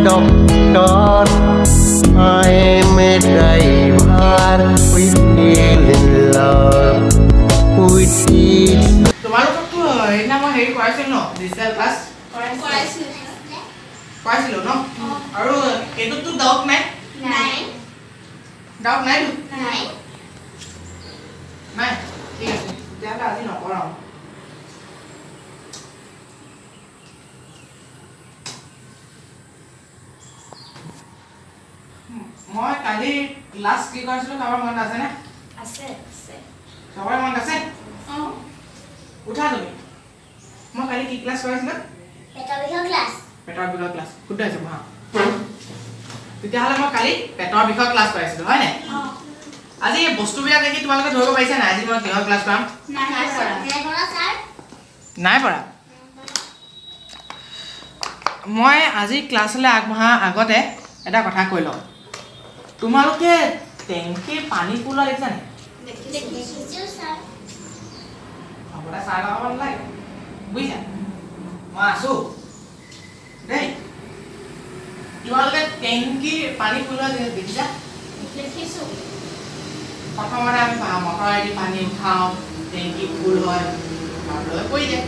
doctor, I'm a driver. We feel in love with each. তোমালোকক তো এনা মই হেৰি কৰাইছিল ন ডিজিটেল ক্লাছ কৰাইছিলো ন আৰু এইটোতো ডাউট নাই ডাউট নাই নাই ঠিক আছে তেতিয়াহ'লে আজি নকৰাও মই কালি ক্লাছ কি কৰিছিলো কাৰোবাৰ মনত আছে নে আছে সবাই মনত আছে উঠা তুমি মই কালি কি ক্লাছ কৰিছিলো পেটৰ বিষয় ক্লাছ শুদ্ধ আছে মা তেতিয়াহ'লে মই কালি পেটৰ বিষয় ক্লাছ কৰাইছিলো হয় নাই আজি এই বস্তুবিলাক দেখি তোমালোকে ধৰিব পাৰিছা নাই আজি মই কিহৰ ক্লাছ কৰাম নাই পৰা মই আজি ক্লাছলৈ আগবঢ়া আগতে এটা কথা কৈ লওঁ তোমালোকে টেংকিৰ পানী পুলা দেখিছা নাই আপোনাৰ চাই লগাব নালাগে বুজিছা মই আছো দেই তোমালোকে টেংকিৰ পানী পুলা দেখিছা প্ৰথমতে আমি মটৰেদি পানী উঠাওঁ টেংকি ফুল হয় তাৰলৈ কৈ দিয়ে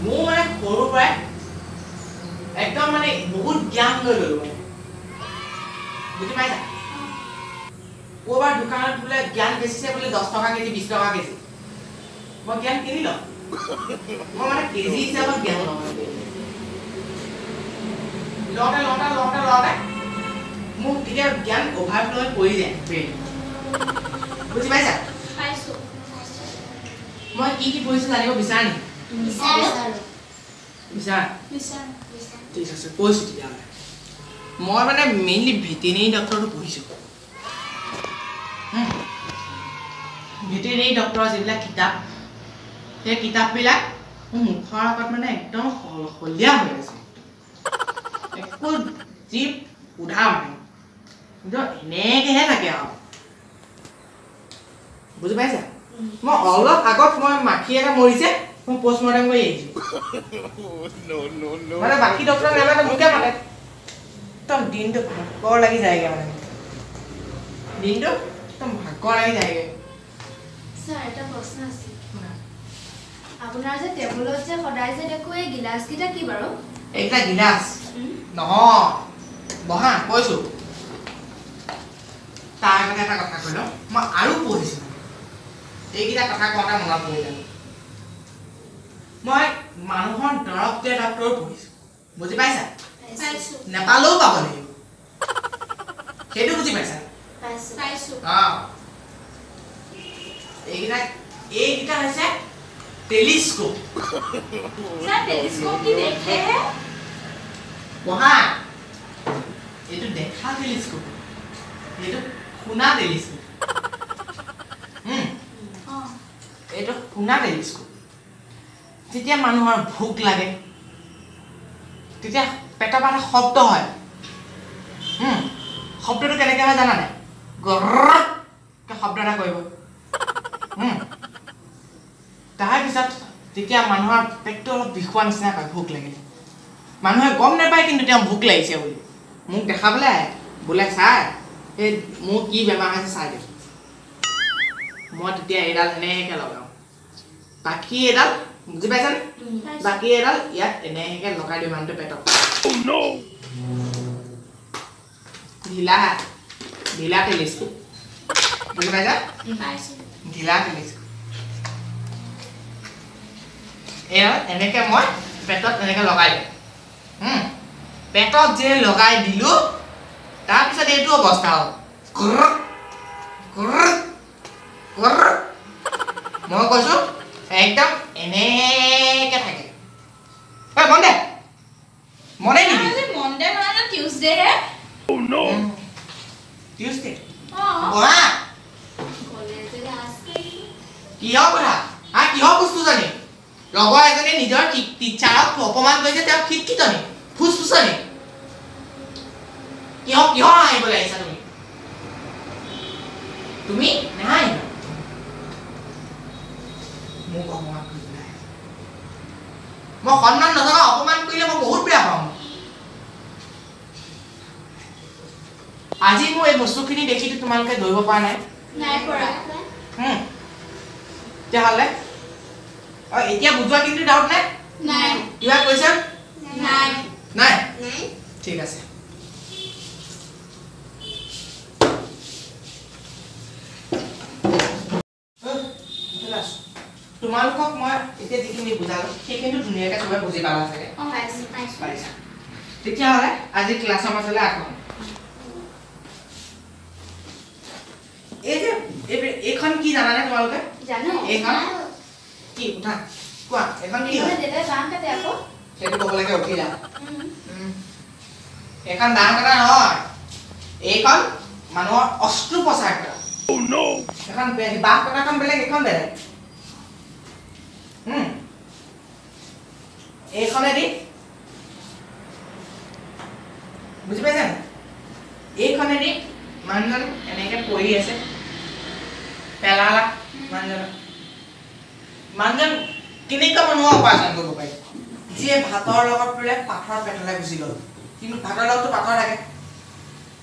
মোৰ মানে সৰুৰ পৰাই একদম মানে বহুত জ্ঞান লৈ গ'লো মানে বুজি পাইছা ক'ৰবাৰ দোকানত বোলে জ্ঞান বেচিছে বোলে 10 টকা কেজি 20 টকা কেজি মই জ্ঞান কিনি লওঁ মই মানে কেজি হিচাপত জ্ঞান লওঁ লওঁতে মোক তেতিয়া জ্ঞান অভাৰফ্ল' কৰি যায় বুজি পাইছা মই কি পঢ়িছোঁ জানিব বিচাৰা নেকি বিচাৰা ঠিক আছে কৈছোঁ তেতিয়াহ'লে মই মানে মেইনলি ভেটেৰিনেৰী ডক্টৰটো পঢ়িছোঁ ভেটেৰিনেৰী ডক্টৰৰ যিবিলাক কিতাপ সেই কিতাপবিলাক মোৰ মুখৰ আগত মানে একদম সলসলীয়া হৈ আছে একো যি সোধা মানে কিন্তু এনেকৈহে থাকে আৰু বুজি পাইছা মই অলপ আগত মই মাখি এটা মৰিছে মই পষ্টমৰ্টেম কৰি আহিছোঁ মানে বাকী ডক্টৰ নামাতে মোকে মাতে একদম দিনটো ভাগৰ লাগি যায়গৈ মানে দিনটো একদম ভাগৰ লাগি যায়গৈ স্যাৰ এটা প্ৰশ্ন আছে আপোনাৰ যে টেবুলত যে সদায় যে দেখো এই গিলাসকেইটা কি বাৰু এইটা গিলাস নহয় বহা কৈছোঁ তাৰ আগতে এটা কথা কৈ লওঁ মই আৰু পঢ়িছোঁ এইকেইটা কথা কওঁতে মনত পৰিলে মই মানুহৰ দৰৱ দিয়া ডক্টৰ পঢ়িছোঁ বুজি পাইছা নেপালেও পাব লাগিব সেইটো বুজি পাইছা এইকেইটা হৈছে টেলিস্কোপ টেলিস্কোপ কি দেখে বহা এইটো দেখা টেলিস্কোপ এইটো শুনা টেলিস্কোপ এইটো শুনা টেলিস্কোপ যেতিয়া মানুহৰ ভোক লাগে তেতিয়া পেটৰ পৰা শব্দ হয় শব্দটো কেনেকৈ হয় জানা নাই গৰৰকৈ শব্দ এটা কৰিব তাৰপিছত যেতিয়া মানুহৰ পেটটো অলপ বিষোৱা নিচিনা হয় ভোক লাগিলে মানুহে গম নাপায় কিন্তু তেওঁ ভোক লাগিছে বুলি মোক দেখাবলৈ আহে বোলে ছাৰ এই মোৰ কি বেমাৰ হৈছে চাই দিয়ক মই তেতিয়া এইডাল এনেকৈ লগাওঁ বাকী এডাল বুজি পাইছানে বাকী এডাল ইয়াত এনেকৈ লগাই দিওঁ মানুহটো পেটত ঢিলা টেলিস্কোপ বুজি পাইছা ঢিলা টেলিস্কোপ এডাল এনেকৈ মই পেটত এনেকৈ লগাই দিওঁ পেটত যে লগাই দিলোঁ তাৰপিছত এইটো অৱস্থা হ'ল মই কৈছোঁ একদম এনেকৈ থাকে মনে নেকি মনডে মানে টিউজডে হে টিউজডে বহা কিহৰ কথা কিহৰ বস্তু জানি লগৰ এজনে নিজৰ টিচাৰক অপমান কৰিছে তেওঁ শিক্ষিতনি ফুচফুচনি কিহৰ আহিবলৈ আহিছা তুমি নাই মোক অপমান কৰিবলৈ মই সন্মান নথকা অপমান কৰিলে মই বহুত বেয়া পাওঁ আজি মই এই বস্তুখিনি দেখি তোমালোকে ধৰিব পৰা নাই নাই পৰা তেতিয়াহ'লে এতিয়া বুজোৱা কিন্তু ডাউট নাই নাই কিবা কৈছা নাই নাই ঠিক আছে তোমালোকক মই এতিয়া যিখিনি বুজালো সেইখিনি ধুনীয়াকৈ চবে বুজি পালা চাগে পাইছা তেতিয়াহ'লে আজি ক্লাছৰ মাজলৈ আগবঢ়াম এই যে এইখন কি জানানে তোমালোকে জানো এইখন কি উঠা কোৱা এইখন কি হয় দেউতাই বাঁহ কাটে আকৌ সেইটো ক'বলৈকে উঠিলা এইখন বাঁহ কটা নহয় এইখন মানুহৰ অস্ত্ৰোপচাৰ কৰা এখন বাঁহ কটাখন বেলেগ এইখন বেলেগ এইখনেদি বুজি পাইছা এইখনেদি মানুহজন এনেকে পৰি আছে পেলালা মানুহজন কেনেকুৱা মানুহৰ অপাৰেশ্যন কৰিব পাৰি যিয়ে ভাতৰ লগত বোলে পাথৰ পেটলৈ গুচি গ'ল কিন্তু ভাতৰ লগততো পাথৰ থাকে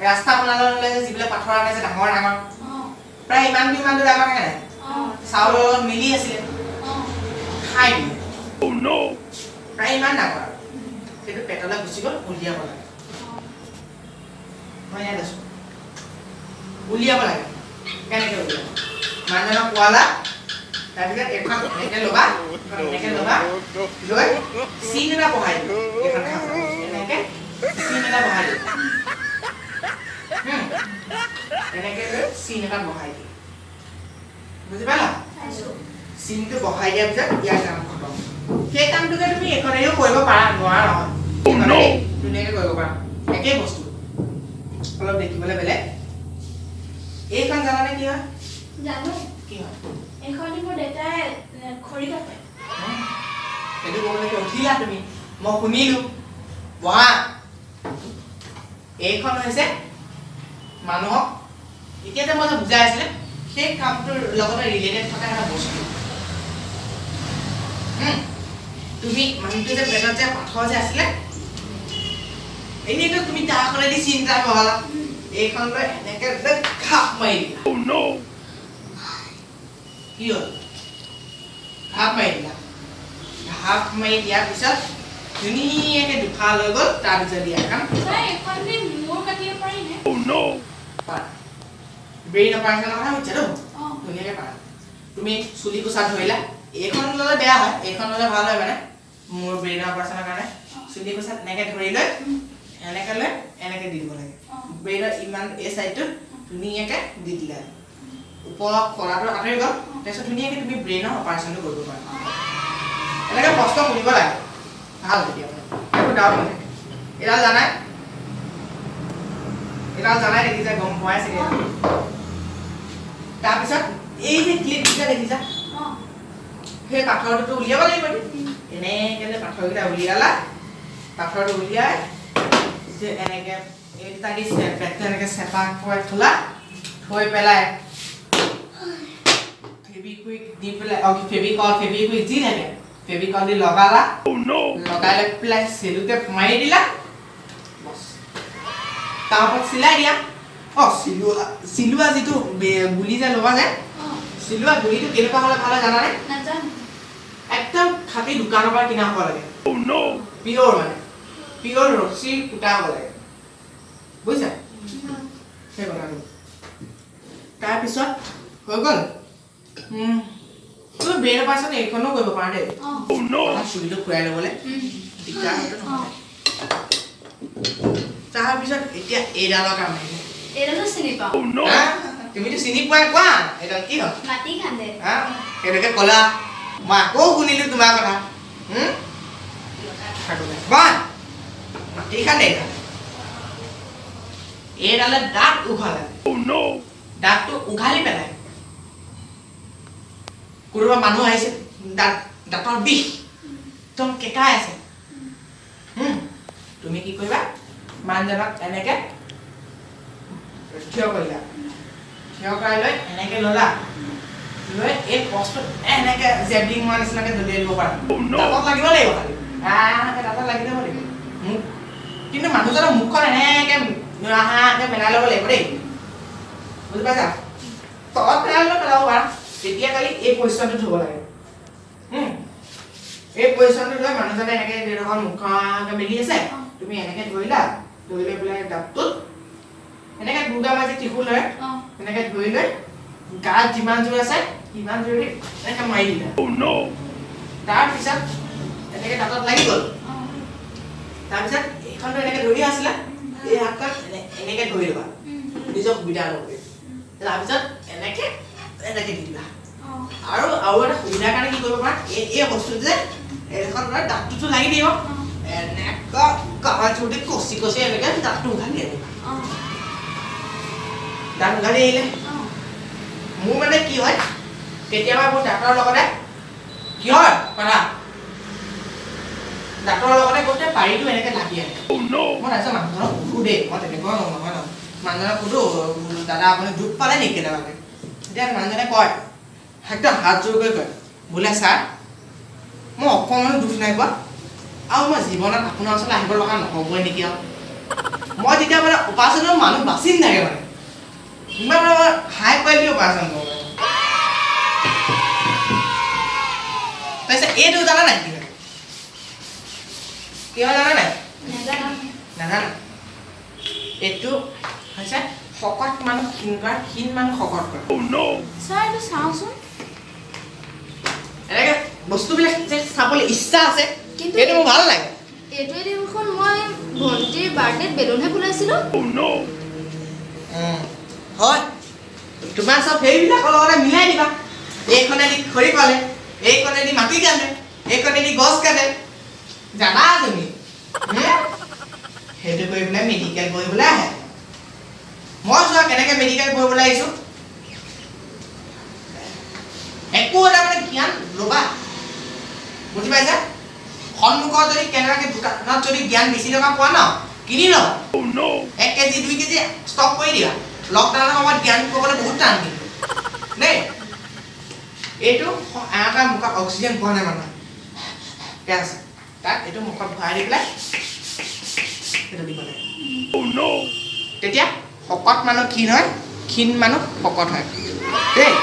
ৰাস্তা বনালে যিবিলাক পাথৰ আনে যে ডাঙৰ ডাঙৰ প্ৰায় ইমানটো ডাঙৰ থাকে নাই চাউলৰ লগত মিলি আছিলে খাই দিলে প্ৰায় ইমান ডাঙৰ সেইটো পেটলৈ গুচি গ'ল উলিয়াব লাগে মই ইয়াত আছো উলিয়াব লাগে কেনেকৈ উলিয়াব মানুহজনক কোৱালা তাৰপিছত এখন এনেকৈ ল'বা লৈ চিন এটা বহাই দিবা এখন এনেকৈ চিন এটা বহাই দিবা এনেকৈ লৈ চিন এটা বহাই দিবা বুজি পালা চিনটো বহাই দিয়াৰ পিছত ইয়াৰ কাম খতম সেই কামটোকে তুমি এখনেও কৰিব পাৰা নোৱাৰা নহয় ধুনীয়াকৈ কৰিব পাৰা একেই বস্তু অলপ দেখিবলৈ বেলেগ এইখন জানানে কি হয় জানো কি হয় এইখনি মোৰ দেউতাই খৰি কাটে সেইটো ক'বলৈকে উঠিলা তুমি মই শুনিলো বহা এইখন হৈছে মানুহক এতিয়া যে মই যে বুজাই আছিলে সেই কামটোৰ লগতে ৰিলেটেড থকা এটা বস্তু তুমি মানুহটো যে পেটত যে পাথৰ যে আছিলে এনেইতো তুমি তাৰখনেদি চিন্তা বহালা এইখন লৈ এনেকে খাপ মাৰি দিলা কি হ'ল ঘাপ মাৰি দিলা ঘাপ মাৰি দিয়াৰ পিছত ধুনীয়াকৈ দুখা লৈ গ'ল তাৰপিছত দিয়া কাম ব্ৰেইন অপাৰেশ্যনৰ কথা কৈছেতো ধুনীয়াকৈ পাৰা তুমি চুলি কোচা ধৰিলা এইখন ল'লে বেয়া হয় এইখন ল'লে ভাল হয় মানে মোৰ ব্ৰেইন অপাৰেশ্যনৰ কাৰণে চুলি কোচা এনেকৈ ধৰি লৈ এনেকৈ লৈ এনেকৈ দি দিব লাগে ব্ৰেইনৰ ইমান এই চাইডটোত ধুনীয়াকৈ দি দিলা ওপৰৰ কলাটো আঁতৰি গ'ল তাৰপিছত ধুনীয়াকৈ তুমি ব্ৰেইনৰ অপাৰেশ্যনটো কৰিব পাৰা এনেকৈ কষ্ট কৰিব লাগে ভাল তেতিয়া একো ডাউট নাথাকে এডাল জানাই দেখিছা গম পোৱাই চাগে তাৰপিছত এই যে ক্লিপকেইটা দেখিছা সেই পাথৰটো উলিয়াব লাগিব এনেকৈ যে পাথৰকেইটা উলিয়ালা পাথৰটো উলিয়াই যে এনেকৈ এইকেইটা দি পেটটো এনেকৈ চেপা খুৱাই থ'লা থৈ পেলাই ফেভিকুইক দি পেলাই ফেভিকুইক যি থাকে ফেভিকল দি লগালা লগাই লৈ পেলাই চেলুটেপ মাৰি দিলা বছ তাৰ ওপৰত চিলাই দিয়া চিলোৱা যিটো গুলি যে ল'বা যায় চিলোৱা গুলিটো কেনেকুৱা হ'লে ভাল হয় জানানে একদম খাটি দোকানৰ পৰা কিনা হ'ব লাগে পিয়ৰ মানে পিয়ৰ ৰছী কুটা হ'ব লাগে বুজিছা সেই কথাটো তাৰপিছত হৈ গ'ল তুমি ব্ৰেইন অপাৰেশ্যন এইখনো কৰিব পাৰা দেই চুলিটো খুৱাই ল'বলৈ দিগদাৰ হয়তো নহয় তাৰপিছত এতিয়া এইডালৰ কাম আহিলে এইডালো চিনি পাওঁ তুমিতো চিনি পোৱাই কোৱা এইডাল কি হয় মাটি খান্দে সেইটোকে ক'লা মই আকৌ শুনিলো তোমাৰ কথা মাটি খান্দে এইডালে দাঁত উঘালে দাঁতটো উঘালি পেলাই কোনোবা মানুহ আহিছে দাঁতৰ বিষ একদম কেকাই আছে তুমি কি কৰিবা মানুহজনক এনেকে থিয় কৰিলা থিয় কৰাই লৈ এনেকে ল'লা লৈ এই বস্তুত এনেকে জেবলিং হোৱা নিচিনাকে দলিয়াই দিব পাৰা দাঁতত লাগিব লাগিব খালি দাঁতত লাগি যাব লাগিব কিন্তু মানুহজনৰ মুখখন এনেকে আহাকে পেলাই ল'ব লাগিব দেই বুজি পাইছা তলত পেলাই ল'লে পেলাব পাৰা তেতিয়া খালি এই পজিশ্যনটো থ'ব লাগে এই পজিশ্যনটো লৈ মানুহজনে এনেকৈ দেখোন মুখকে মেলি আছে তুমি এনেকৈ ধৰিলা ধৰি লৈ পেলাই দাঁতটোত এনেকৈ দুৰ্গা মাজি ত্ৰিশূল লৈ এনেকৈ ধৰি লৈ গাত যিমান জোৰ আছে সিমান জোৰে এনেকৈ মাৰি দিলা তাৰপিছত এনেকৈ দাঁতত লাগি গ'ল তাৰপিছত এইখনটো এনেকৈ ধৰি আছিলে এই হাতখন এনেকৈ ধৰি ল'বা নিজৰ সুবিধা অনুসৰি তাৰপিছত এনেকৈ এনেকৈ দি দিবা আৰু এটা সুবিধাৰ কাৰণে কি কৰিব পাৰা এই বস্তুটো যে এইখন দাঁতটো লাগি দিব এনেকৈ কাহাচুটি কচি কচি এনেকৈ দাঁতটো উঘালি আনিবা দাঁত উঘালি আহিলে মোৰ মানে কি হয় কেতিয়াবা মোৰ দাঁতৰ লগতে কি হয় পাৰা দাঁতৰ লগতে গোটেই পাৰিটো এনেকৈ লাগি আহে মই তাৰপিছত মানুহজনক সুধো দেই মই তেনেকুৱা নহয় ন মানুহজনক সুধো দাদা আপুনি দুখ পালে নেকি কেনেবাকৈ তেতিয়া মানুহজনে কয় একদম হাত জোৰ কৰি কয় বোলে ছাৰ মই অকণমানো দুখ নাই পোৱা আৰু মই জীৱনত আপোনাৰ ওচৰলৈ আহিব লগা নহ'বই নেকি আৰু মই তেতিয়া মানে অপাৰেশ্যনৰ মানুহ বাচি নাথাকে মানে ইমান মানে হাই কোৱালিটি অপাৰেশ্যন কৰোঁ তাৰপিছত এইটো জানা নাই কি হয় জানা নাই নাজানা এইটো হৈছে শকত মানুহ ক্ষীণ মানুহ শকত কৰে ছাৰ এইটো চাওঁচোন এনেকৈ বস্তুবিলাক যে চাবলৈ ইচ্ছা আছে কিন্তু এইটো মোৰ ভাল লাগে এইটোৱে দেখোন মই ভণ্টিৰ বাৰ্থডেত বেলুনহে ফুলাইছিলোঁ হয় তোমাৰ চব সেইবিলাকৰ লগতে মিলাই দিবা এইখনেদি খৰি পালে এইখনেদি মাটি কান্দে এইখনেদি গছ কাটে জানা তুমি সেইটো কৰি পেলাই মেডিকেল পঢ়িবলৈ আহে মই চোৱা কেনেকৈ মেডিকেল পঢ়িবলৈ আহিছোঁ একো এটা মানে জ্ঞান ল'বা বুজি পাইছা সন্মুখত যদি কেনেবাকৈ দোকানত যদি জ্ঞান বেছি টকা পোৱা ন কিনি ল'বা 1 কেজি 2 কেজি ষ্টক কৰি দিয়া লকডাউনৰ সময়ত জ্ঞান পাবলৈ বহুত টান কিন্তু দেই এইটো এটা মুখত অক্সিজেন পোৱা নাই মানুহ ঠিক আছে তাক এইটো মুখত ভৰাই দি পেলাই এইটো দিব লাগে তেতিয়া শকত মানুহ ক্ষীণ হয় ক্ষীণ মানুহ শকত হয় দেই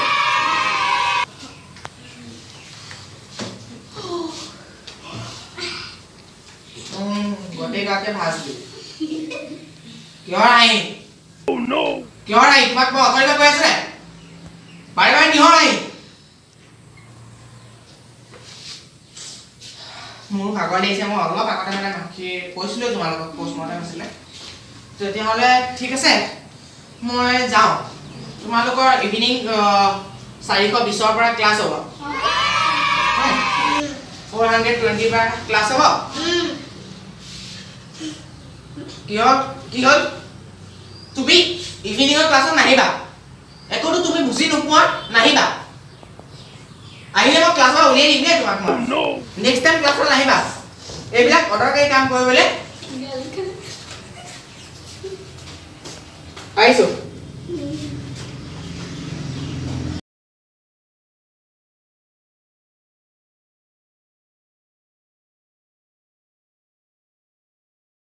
গোটেই গাতে ভাজ দিওঁ কিয় নাই কিয় নাই তোমাক মই অকলে কৈ আছো নাই বাৰে বাৰে নিহ নাই মোৰ ভাগৰ লাগিছে মই অলপ আগতে মানে কৈছিলোঁ তোমালোকক পষ্টমৰ্টেম আছিলে তেতিয়াহ'লে ঠিক আছে মই যাওঁ তোমালোকৰ ইভিনিং 420ৰ পৰা ক্লাছ হ'ব 420 পৰা ক্লাছ হ'ব কি হ'ল তুমি ইভিনিঙৰ ক্লাছত নাহিবা একোতো তুমি বুজি নোপোৱা নাহিবা আহিলে মই ক্লাছৰ উলিয়াই দিম দেই তোমাক মই নেক্সট টাইম ক্লাছত নাহিবা এইবিলাক অদৰকাৰী কাম কৰিবলৈ আহিছোঁ